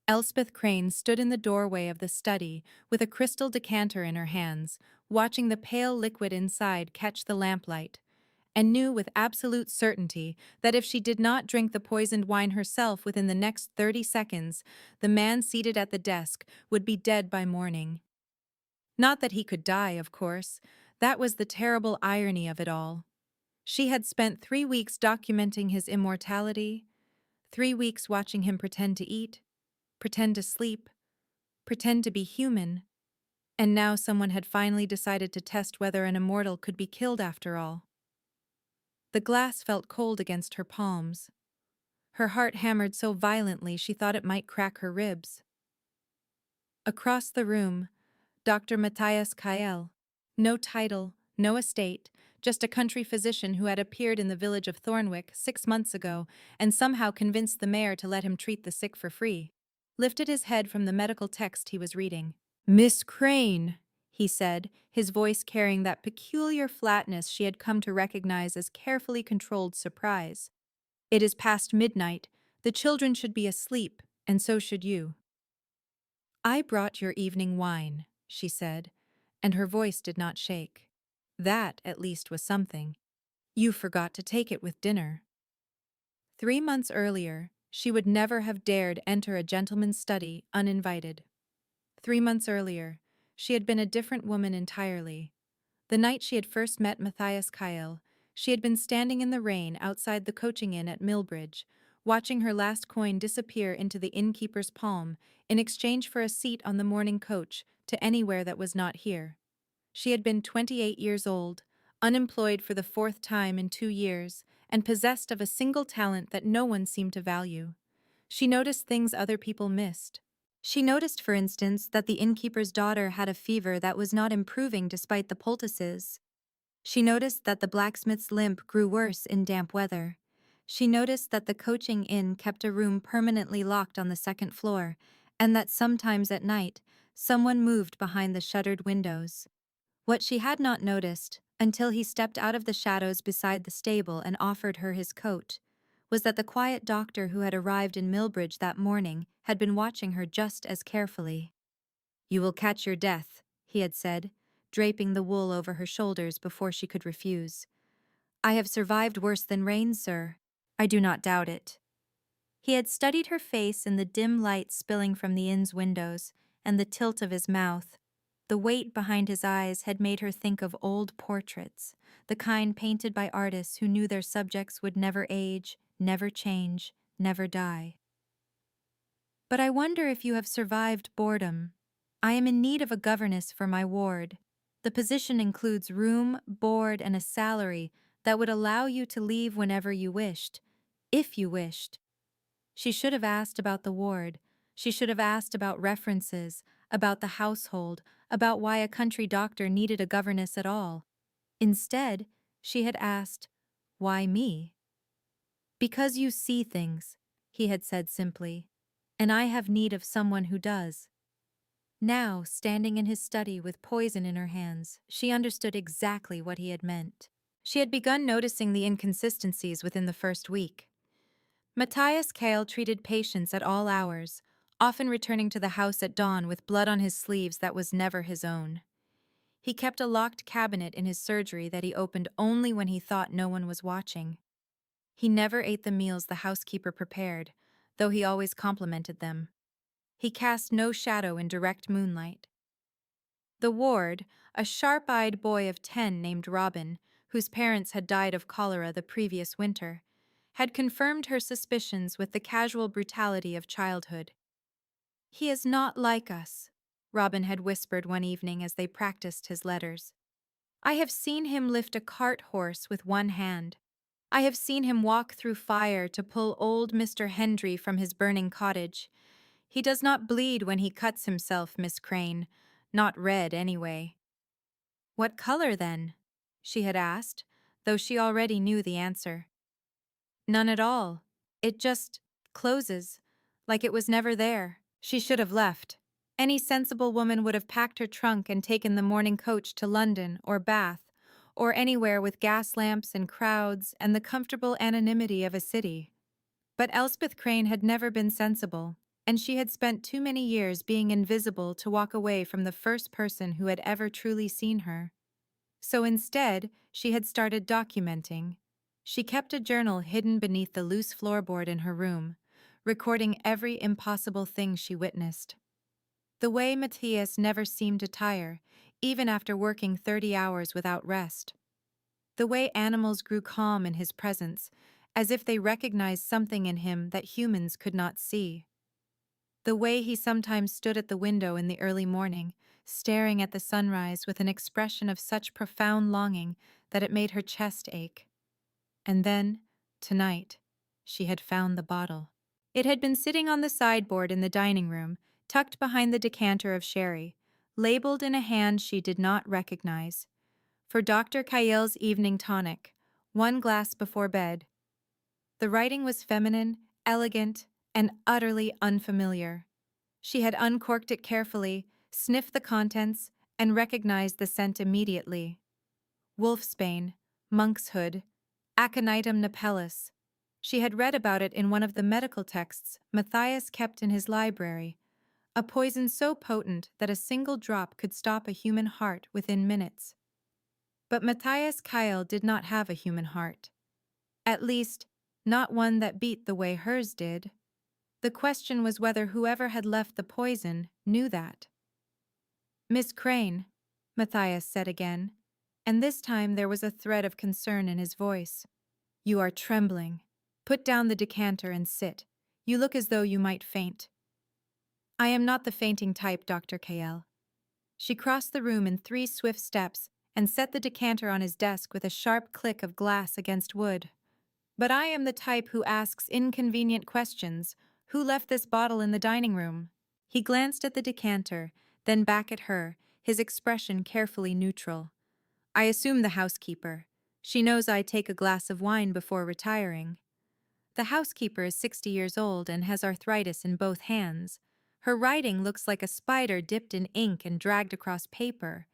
Elspeth Crane stood in the doorway of the study with a crystal decanter in her hands, watching the pale liquid inside catch the lamplight, and knew with absolute certainty that if she did not drink the poisoned wine herself within the next 30 seconds, the man seated at the desk would be dead by morning. Not that he could die, of course. That was the terrible irony of it all. She had spent 3 weeks documenting his immortality, 3 weeks watching him pretend to eat, pretend to sleep, pretend to be human, and now someone had finally decided to test whether an immortal could be killed after all. The glass felt cold against her palms. Her heart hammered so violently she thought it might crack her ribs. Across the room, Dr. Matthias Kael. No title, no estate, just a country physician who had appeared in the village of Thornwick 6 months ago and somehow convinced the mayor to let him treat the sick for free, lifted his head from the medical text he was reading. "Miss Crane," he said, his voice carrying that peculiar flatness she had come to recognize as carefully controlled surprise. "It is past midnight. The children should be asleep, and so should you." "I brought your evening wine," she said, and her voice did not shake. That, at least, was something. "You forgot to take it with dinner." 3 months earlier, she would never have dared enter a gentleman's study uninvited. 3 months earlier, she had been a different woman entirely. The night she had first met Matthias Kyle, she had been standing in the rain outside the coaching inn at Millbridge, watching her last coin disappear into the innkeeper's palm in exchange for a seat on the morning coach to anywhere that was not here. She had been 28 years old, unemployed for the 4th time in 2 years, and possessed of a single talent that no one seemed to value. She noticed things other people missed. She noticed, for instance, that the innkeeper's daughter had a fever that was not improving despite the poultices. She noticed that the blacksmith's limp grew worse in damp weather. She noticed that the coaching inn kept a room permanently locked on the 2nd floor, and that sometimes at night, someone moved behind the shuttered windows. What she had not noticed, until he stepped out of the shadows beside the stable and offered her his coat, was that the quiet doctor who had arrived in Millbridge that morning had been watching her just as carefully. "You will catch your death," he had said, draping the wool over her shoulders before she could refuse. "I have survived worse than rain, sir. I do not doubt it." He had studied her face in the dim light spilling from the inn's windows, and the tilt of his mouth. The weight behind his eyes had made her think of old portraits, the kind painted by artists who knew their subjects would never age, never change, never die. "But I wonder if you have survived boredom. I am in need of a governess for my ward. The position includes room, board, and a salary that would allow you to leave whenever you wished, if you wished." She should have asked about the ward. She should have asked about references, about the household, about why a country doctor needed a governess at all. Instead, she had asked, "Why me?" "Because you see things," he had said simply, "and I have need of someone who does." Now, standing in his study with poison in her hands, she understood exactly what he had meant. She had begun noticing the inconsistencies within the first week. Matthias Kale treated patients at all hours, often returning to the house at dawn with blood on his sleeves that was never his own. He kept a locked cabinet in his surgery that he opened only when he thought no one was watching. He never ate the meals the housekeeper prepared, though he always complimented them. He cast no shadow in direct moonlight. The ward, a sharp-eyed boy of 10 named Robin, whose parents had died of cholera the previous winter, had confirmed her suspicions with the casual brutality of childhood. "He is not like us," Robin had whispered one evening as they practiced his letters. "I have seen him lift a cart horse with one hand. I have seen him walk through fire to pull old Mr. Hendry from his burning cottage. He does not bleed when he cuts himself, Miss Crane. Not red, anyway." "What color, then?" she had asked, though she already knew the answer. "None at all. It just closes, like it was never there." She should have left. Any sensible woman would have packed her trunk and taken the morning coach to London or Bath, or anywhere with gas lamps and crowds and the comfortable anonymity of a city. But Elspeth Crane had never been sensible, and she had spent too many years being invisible to walk away from the first person who had ever truly seen her. So instead, she had started documenting. She kept a journal hidden beneath the loose floorboard in her room, recording every impossible thing she witnessed. The way Matthias never seemed to tire, even after working 30 hours without rest. The way animals grew calm in his presence, as if they recognized something in him that humans could not see. The way he sometimes stood at the window in the early morning, staring at the sunrise with an expression of such profound longing that it made her chest ache. And then, tonight, she had found the bottle. It had been sitting on the sideboard in the dining room, tucked behind the decanter of sherry, labeled in a hand she did not recognize. For Dr. Kael's evening tonic, 1 glass before bed. The writing was feminine, elegant, and utterly unfamiliar. She had uncorked it carefully, sniffed the contents, and recognized the scent immediately. Wolfsbane, monkshood, Aconitum napellus. She had read about it in one of the medical texts Matthias kept in his library, a poison so potent that a single drop could stop a human heart within minutes. But Matthias Kael did not have a human heart. At least, not one that beat the way hers did. The question was whether whoever had left the poison knew that. "Miss Crane," Matthias said again, and this time there was a thread of concern in his voice. "You are trembling. Put down the decanter and sit. You look as though you might faint." "I am not the fainting type, Dr. Kael." She crossed the room in 3 swift steps and set the decanter on his desk with a sharp click of glass against wood. "But I am the type who asks inconvenient questions. Who left this bottle in the dining room?" He glanced at the decanter, then back at her, his expression carefully neutral. "I assume the housekeeper. She knows I take a glass of wine before retiring." The housekeeper is 60 years old and has arthritis in both hands. Her writing looks like a spider dipped in ink and dragged across paper.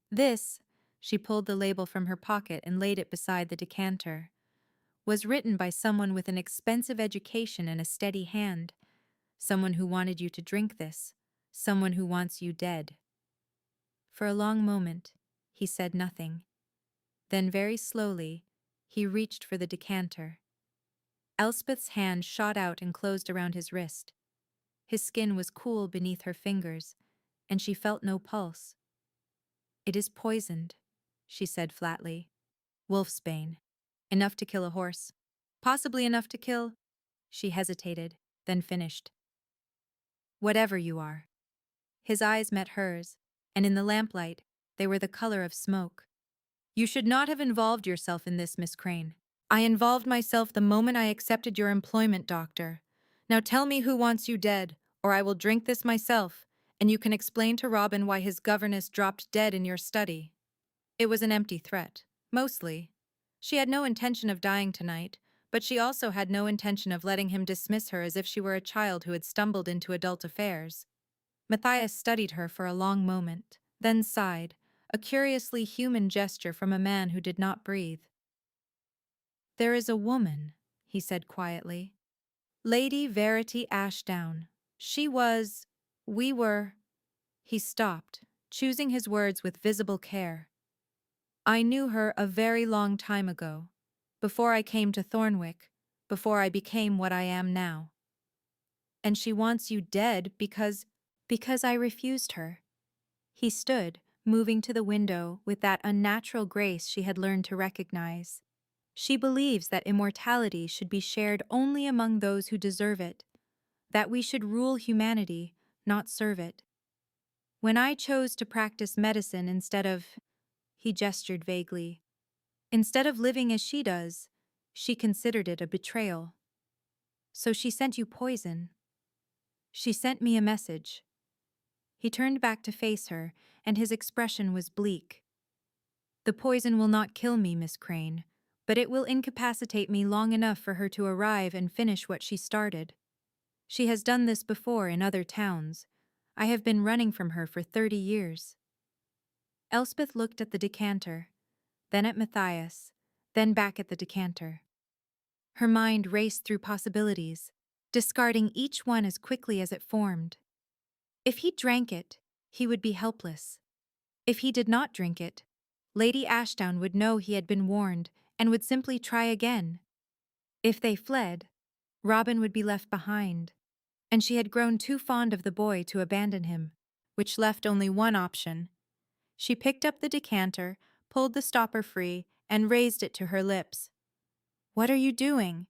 This, she pulled the label from her pocket and laid it beside the decanter, was written by someone with an expensive education and a steady hand. Someone who wanted you to drink this. Someone who wants you dead. For a long moment, he said nothing. Then very slowly, he reached for the decanter. Elspeth's hand shot out and closed around his wrist. His skin was cool beneath her fingers, and she felt no pulse. "It is poisoned," she said flatly. "Wolfsbane. Enough to kill a horse. Possibly enough to kill—" She hesitated, then finished. "Whatever you are." His eyes met hers, and in the lamplight, they were the color of smoke. "You should not have involved yourself in this, Miss Crane. I involved myself the moment I accepted your employment, doctor. Now tell me who wants you dead, or I will drink this myself, and you can explain to Robin why his governess dropped dead in your study." It was an empty threat, mostly. She had no intention of dying tonight, but she also had no intention of letting him dismiss her as if she were a child who had stumbled into adult affairs. Matthias studied her for a long moment, then sighed, a curiously human gesture from a man who did not breathe. "There is a woman," he said quietly. "Lady Verity Ashdown. We were—" He stopped, choosing his words with visible care. "I knew her a very long time ago, before I came to Thornwick, before I became what I am now. And she wants you dead because I refused her." He stood, moving to the window with that unnatural grace she had learned to recognize. "She believes that immortality should be shared only among those who deserve it, that we should rule humanity, not serve it. When I chose to practice medicine instead of—" he gestured vaguely, "instead of living as she does, she considered it a betrayal. So she sent you poison. She sent me a message." He turned back to face her, and his expression was bleak. "The poison will not kill me, Miss Crane, but it will incapacitate me long enough for her to arrive and finish what she started. She has done this before in other towns. I have been running from her for 30 years. Elspeth looked at the decanter, then at Matthias, then back at the decanter. Her mind raced through possibilities. discarding each one as quickly as it formed. If he drank it, he would be helpless. If he did not drink it, Lady Ashdown would know he had been warned and would simply try again. If they fled, Robin would be left behind, and she had grown too fond of the boy to abandon him, which left only one option. She picked up the decanter, pulled the stopper free, and raised it to her lips. "What are you doing?"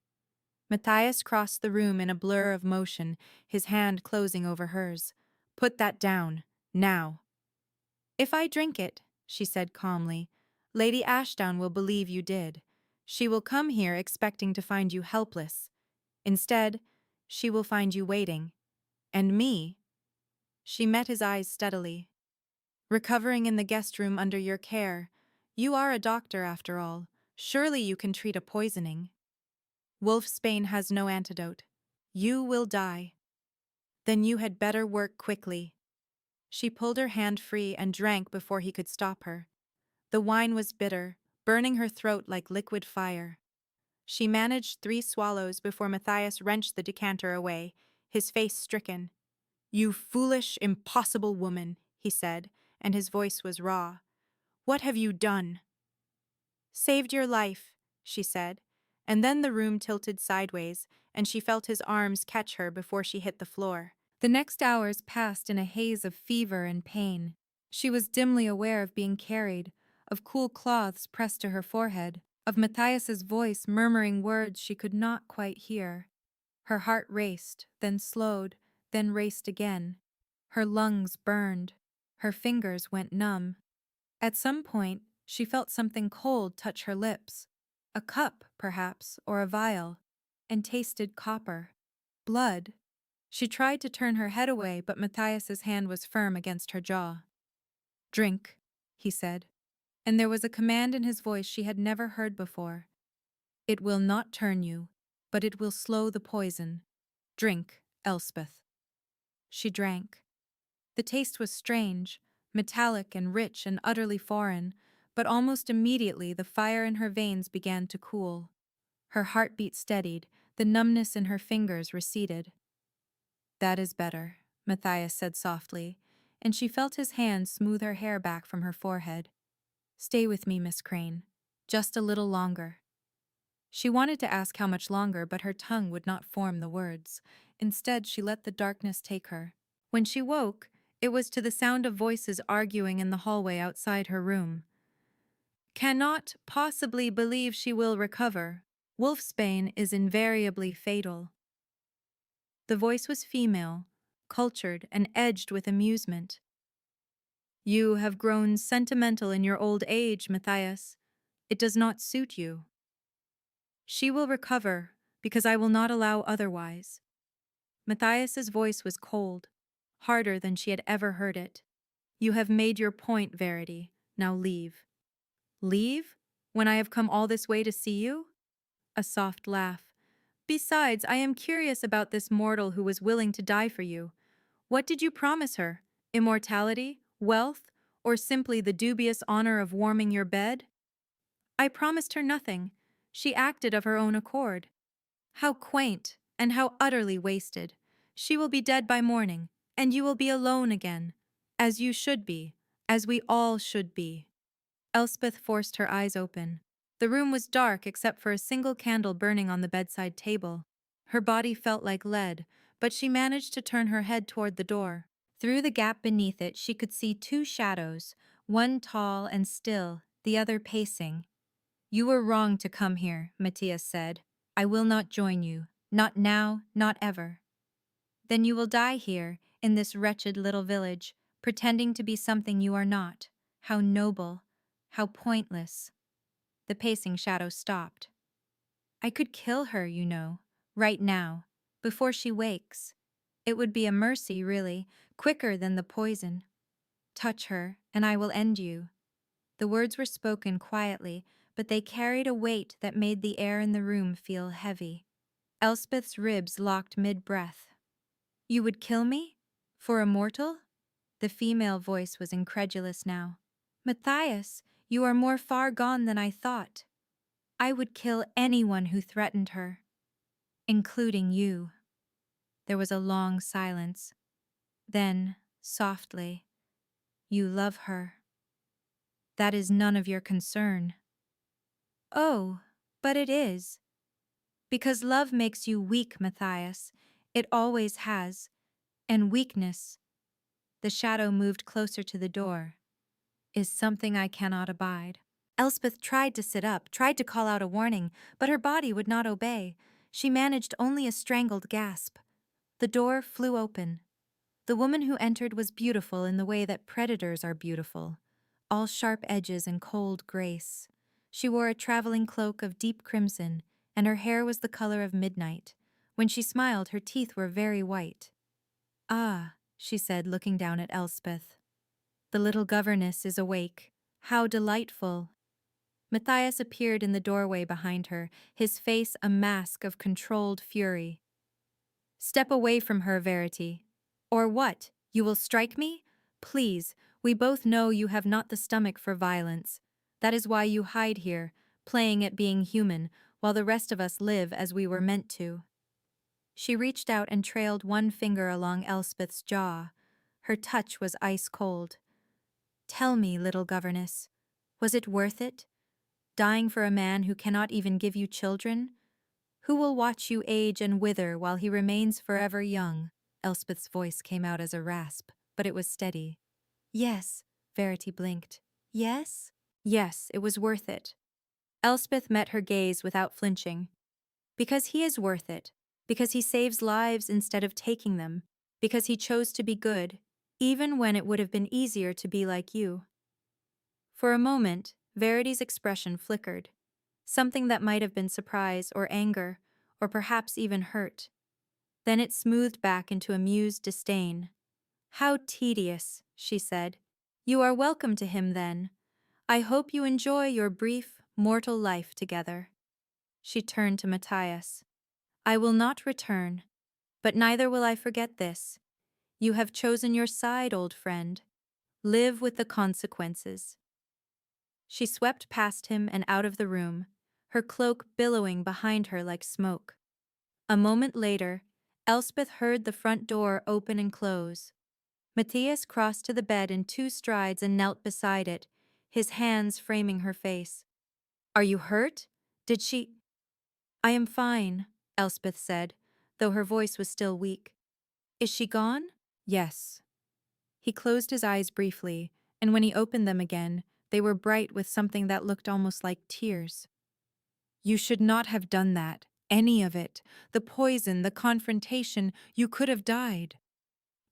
Matthias crossed the room in a blur of motion, his hand closing over hers. "Put that down, now." "If I drink it," she said calmly, "Lady Ashdown will believe you did. She will come here expecting to find you helpless. Instead, she will find you waiting. And me." She met his eyes steadily. "Recovering in the guest room under your care. You are a doctor, after all. Surely you can treat a poisoning. Wolfsbane has no antidote. You will die. Then you had better work quickly." She pulled her hand free and drank before he could stop her. The wine was bitter, burning her throat like liquid fire. She managed 3 swallows before Matthias wrenched the decanter away, his face stricken. "You foolish, impossible woman," he said, and his voice was raw. "What have you done?" "Saved your life," she said, and then the room tilted sideways, and she felt his arms catch her before she hit the floor. The next hours passed in a haze of fever and pain. She was dimly aware of being carried, of cool cloths pressed to her forehead, of Matthias's voice murmuring words she could not quite hear. Her heart raced, then slowed, then raced again. Her lungs burned. Her fingers went numb. At some point, she felt something cold touch her lips. A cup, perhaps, or a vial, and tasted copper. Blood. She tried to turn her head away, but Matthias's hand was firm against her jaw. "Drink," he said, and there was a command in his voice she had never heard before. "It will not turn you, but it will slow the poison. Drink, Elspeth." She drank. The taste was strange, metallic and rich and utterly foreign, but almost immediately the fire in her veins began to cool. Her heartbeat steadied, the numbness in her fingers receded. "That is better," Matthias said softly, and she felt his hand smooth her hair back from her forehead. "Stay with me, Miss Crane. Just a little longer." She wanted to ask how much longer, but her tongue would not form the words. Instead, she let the darkness take her. When she woke, it was to the sound of voices arguing in the hallway outside her room. "Cannot possibly believe she will recover. Wolfsbane is invariably fatal." The voice was female, cultured and edged with amusement. "You have grown sentimental in your old age, Matthias. It does not suit you." "She will recover, because I will not allow otherwise." Matthias's voice was cold, harder than she had ever heard it. "You have made your point, Verity. Now leave." "Leave? When I have come all this way to see you?" A soft laugh. "Besides, I am curious about this mortal who was willing to die for you. What did you promise her? Immortality? Wealth? Or simply the dubious honor of warming your bed?" "I promised her nothing. She acted of her own accord." "How quaint, and how utterly wasted. She will be dead by morning, and you will be alone again. As you should be, as we all should be." Elspeth forced her eyes open. The room was dark except for a single candle burning on the bedside table. Her body felt like lead, but she managed to turn her head toward the door. Through the gap beneath it, she could see 2 shadows, one tall and still, the other pacing. "You were wrong to come here," Matthias said. "I will not join you. Not now, not ever." "Then you will die here, in this wretched little village, pretending to be something you are not. How noble. How pointless." The pacing shadow stopped. "I could kill her, you know, right now, before she wakes. It would be a mercy, really, quicker than the poison. Touch her, and I will end you." The words were spoken quietly, but they carried a weight that made the air in the room feel heavy. Elspeth's ribs locked mid-breath. "You would kill me? For a mortal?" The female voice was incredulous now. "Matthias, you are more far gone than I thought. I would kill anyone who threatened her, including you." There was a long silence. Then, softly, "You love her. That is none of your concern." "Oh, but it is. Because love makes you weak, Matthias. It always has. And weakness," the shadow moved closer to the door, "is something I cannot abide." Elspeth tried to sit up, tried to call out a warning, but her body would not obey. She managed only a strangled gasp. The door flew open. The woman who entered was beautiful in the way that predators are beautiful, all sharp edges and cold grace. She wore a traveling cloak of deep crimson, and her hair was the color of midnight. When she smiled, her teeth were very white. "Ah," she said, looking down at Elspeth. "The little governess is awake. How delightful." Matthias appeared in the doorway behind her, his face a mask of controlled fury. "Step away from her, Verity. Or what? You will strike me? Please, we both know you have not the stomach for violence. That is why you hide here, playing at being human, while the rest of us live as we were meant to." She reached out and trailed one finger along Elspeth's jaw. Her touch was ice cold. "Tell me, little governess, was it worth it? Dying for a man who cannot even give you children? Who will watch you age and wither while he remains forever young?" Elspeth's voice came out as a rasp, but it was steady. "Yes," Verity blinked. "Yes?" "Yes, it was worth it." Elspeth met her gaze without flinching. "Because he is worth it. Because he saves lives instead of taking them. Because he chose to be good, even when it would have been easier to be like you." For a moment, Verity's expression flickered. Something that might have been surprise or anger, or perhaps even hurt. Then it smoothed back into amused disdain. "How tedious," she said. "You are welcome to him, then. I hope you enjoy your brief, mortal life together." She turned to Matthias. "I will not return, but neither will I forget this. You have chosen your side, old friend. Live with the consequences." She swept past him and out of the room, her cloak billowing behind her like smoke. A moment later, Elspeth heard the front door open and close. Matthias crossed to the bed in 2 strides and knelt beside it, his hands framing her face. "Are you hurt? Did she—" "I am fine," Elspeth said, though her voice was still weak. "Is she gone?" "Yes." He closed his eyes briefly, and when he opened them again, they were bright with something that looked almost like tears. "You should not have done that. Any of it. The poison, the confrontation, you could have died."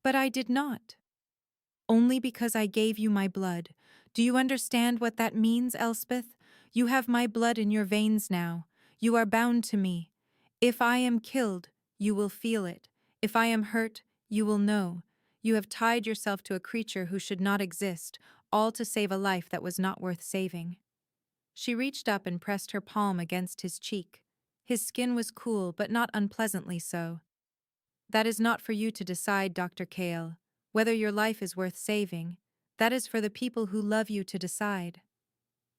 "But I did not." "Only because I gave you my blood. Do you understand what that means, Elspeth? You have my blood in your veins now. You are bound to me. If I am killed, you will feel it. If I am hurt, you will know. You have tied yourself to a creature who should not exist, all to save a life that was not worth saving." She reached up and pressed her palm against his cheek. His skin was cool, but not unpleasantly so. "That is not for you to decide, Dr. Kale. Whether your life is worth saving, that is for the people who love you to decide."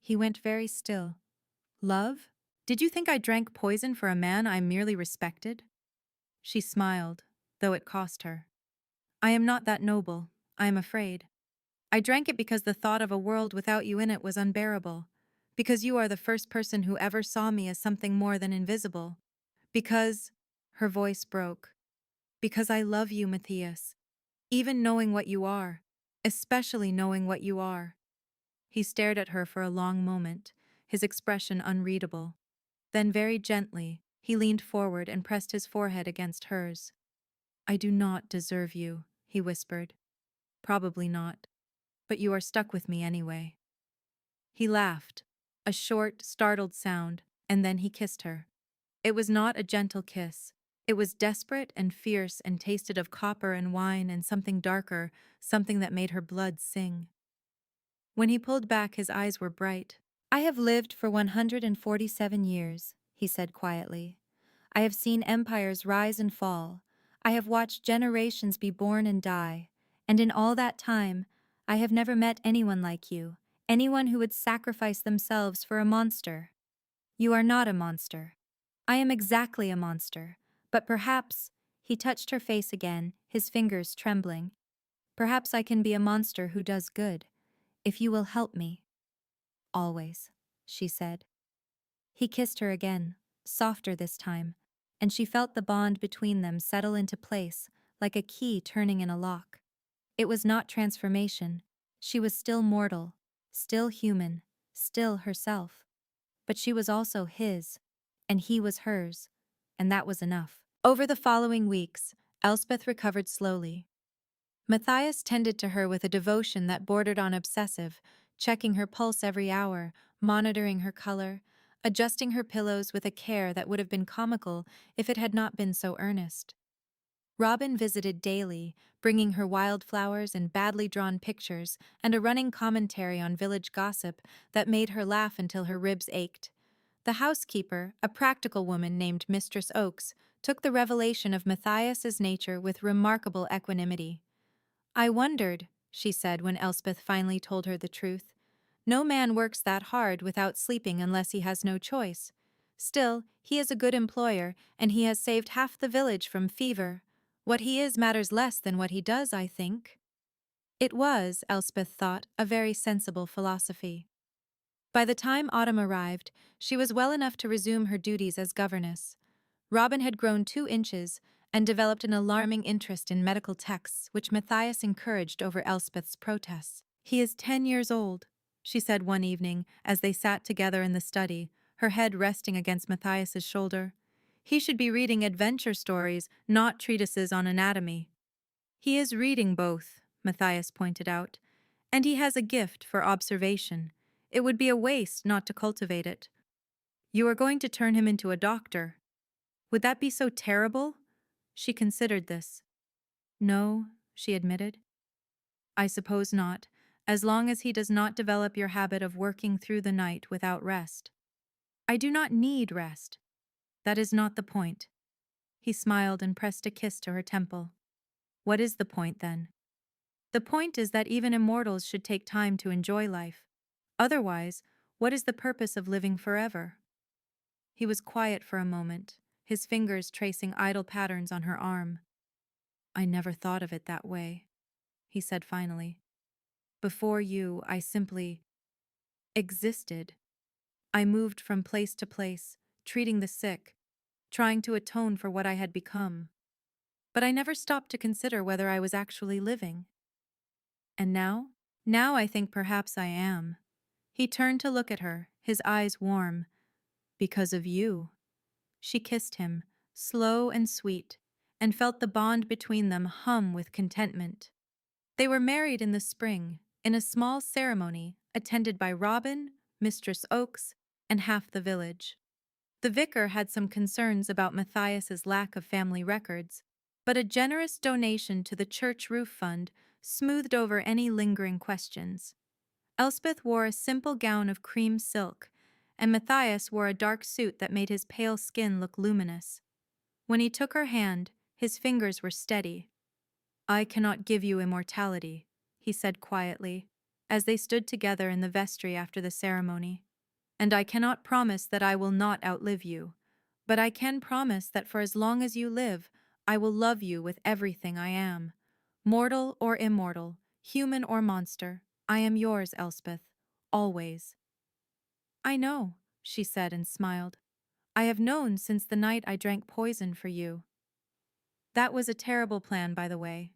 He went very still. "Love? Did you think I drank poison for a man I merely respected?" She smiled, though it cost her. "I am not that noble, I am afraid. I drank it because the thought of a world without you in it was unbearable. Because you are the first person who ever saw me as something more than invisible. Because—" her voice broke. "Because I love you, Matthias. Even knowing what you are. Especially knowing what you are." He stared at her for a long moment, his expression unreadable. Then very gently, he leaned forward and pressed his forehead against hers. "I do not deserve you," he whispered. "Probably not. But you are stuck with me anyway." He laughed, a short, startled sound, and then he kissed her. It was not a gentle kiss. It was desperate and fierce and tasted of copper and wine and something darker, something that made her blood sing. When he pulled back, his eyes were bright. "I have lived for 147 years, he said quietly. "I have seen empires rise and fall. I have watched generations be born and die. And in all that time, I have never met anyone like you, anyone who would sacrifice themselves for a monster. You are not a monster. I am exactly a monster, but perhaps," He touched her face again, his fingers trembling. Perhaps I can be a monster who does good, if you will help me. Always, she said. He kissed her again, softer this time, and she felt the bond between them settle into place, like a key turning in a lock. It was not transformation. She was still mortal, still human, still herself. But she was also his, and he was hers, and that was enough. Over the following weeks, Elspeth recovered slowly. Matthias tended to her with a devotion that bordered on obsessive, checking her pulse every hour, monitoring her color, adjusting her pillows with a care that would have been comical if it had not been so earnest. Robin visited daily, bringing her wildflowers and badly drawn pictures and a running commentary on village gossip that made her laugh until her ribs ached. The housekeeper, a practical woman named Mistress Oakes, took the revelation of Matthias's nature with remarkable equanimity. I wondered, she said when Elspeth finally told her the truth. No man works that hard without sleeping unless he has no choice. Still, he is a good employer, and he has saved half the village from fever. What he is matters less than what he does, I think. It was, Elspeth thought, a very sensible philosophy. By the time autumn arrived, she was well enough to resume her duties as governess. Robin had grown 2 inches and developed an alarming interest in medical texts, which Matthias encouraged over Elspeth's protests. He is 10 years old, she said one evening as they sat together in the study, her head resting against Matthias's shoulder. He should be reading adventure stories, not treatises on anatomy. He is reading both, Matthias pointed out, and he has a gift for observation. It would be a waste not to cultivate it. You are going to turn him into a doctor. Would that be so terrible? She considered this. No, she admitted. I suppose not, as long as he does not develop your habit of working through the night without rest. I do not need rest. That is not the point. He smiled and pressed a kiss to her temple. What is the point, then? The point is that even immortals should take time to enjoy life. Otherwise, what is the purpose of living forever? He was quiet for a moment, his fingers tracing idle patterns on her arm. I never thought of it that way, he said finally. Before you, I simply existed. I moved from place to place, treating the sick, trying to atone for what I had become. But I never stopped to consider whether I was actually living. And now? Now I think perhaps I am. He turned to look at her, his eyes warm. Because of you. She kissed him, slow and sweet, and felt the bond between them hum with contentment. They were married in the spring, in a small ceremony attended by Robin, Mistress Oakes, and half the village. The vicar had some concerns about Matthias's lack of family records, but a generous donation to the church roof fund smoothed over any lingering questions. Elspeth wore a simple gown of cream silk, and Matthias wore a dark suit that made his pale skin look luminous. When he took her hand, his fingers were steady. I cannot give you immortality, he said quietly, as they stood together in the vestry after the ceremony. And I cannot promise that I will not outlive you, but I can promise that for as long as you live, I will love you with everything I am. Mortal or immortal, human or monster, I am yours, Elspeth, always. I know, she said and smiled. I have known since the night I drank poison for you. That was a terrible plan, by the way.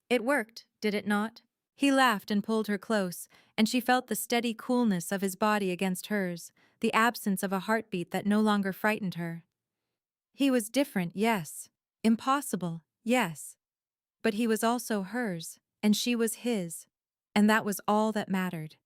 It worked, did it not? He laughed and pulled her close, and she felt the steady coolness of his body against hers, the absence of a heartbeat that no longer frightened her. He was different, yes. Impossible, yes. But he was also hers, and she was his, and that was all that mattered.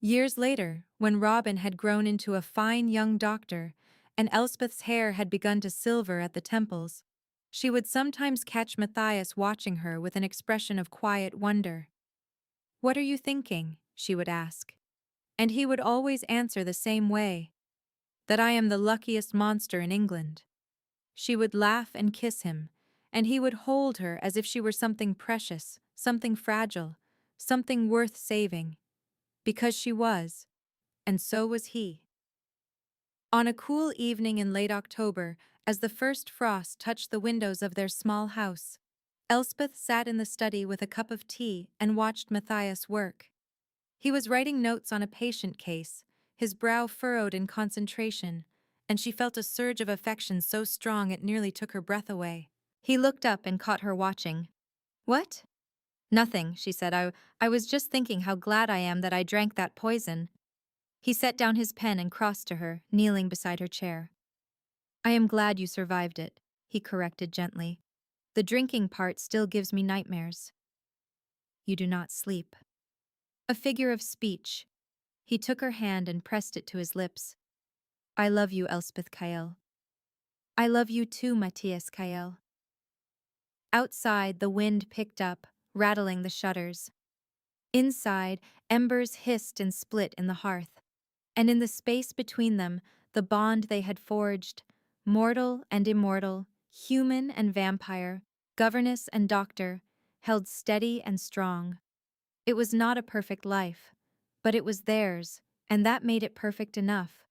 Years later, when Robin had grown into a fine young doctor, and Elspeth's hair had begun to silver at the temples, she would sometimes catch Matthias watching her with an expression of quiet wonder. What are you thinking? She would ask. And he would always answer the same way, that I am the luckiest monster in England. She would laugh and kiss him, and he would hold her as if she were something precious, something fragile, something worth saving. Because she was, and so was he. On a cool evening in late October, as the first frost touched the windows of their small house. Elspeth sat in the study with a cup of tea and watched Matthias work. He was writing notes on a patient case, his brow furrowed in concentration, and she felt a surge of affection so strong it nearly took her breath away. He looked up and caught her watching. "What?" "Nothing," she said. I was just thinking how glad I am that I drank that poison." He set down his pen and crossed to her, kneeling beside her chair. "I am glad you survived it," he corrected gently. "The drinking part still gives me nightmares." "You do not sleep." A figure of speech. He took her hand and pressed it to his lips. "I love you, Elspeth Kyle." "I love you too, Matthias Kyle." Outside, the wind picked up, rattling the shutters. Inside, embers hissed and split in the hearth. And in the space between them, the bond they had forged, mortal and immortal, human and vampire, governess and doctor, held steady and strong. It was not a perfect life, but it was theirs, and that made it perfect enough.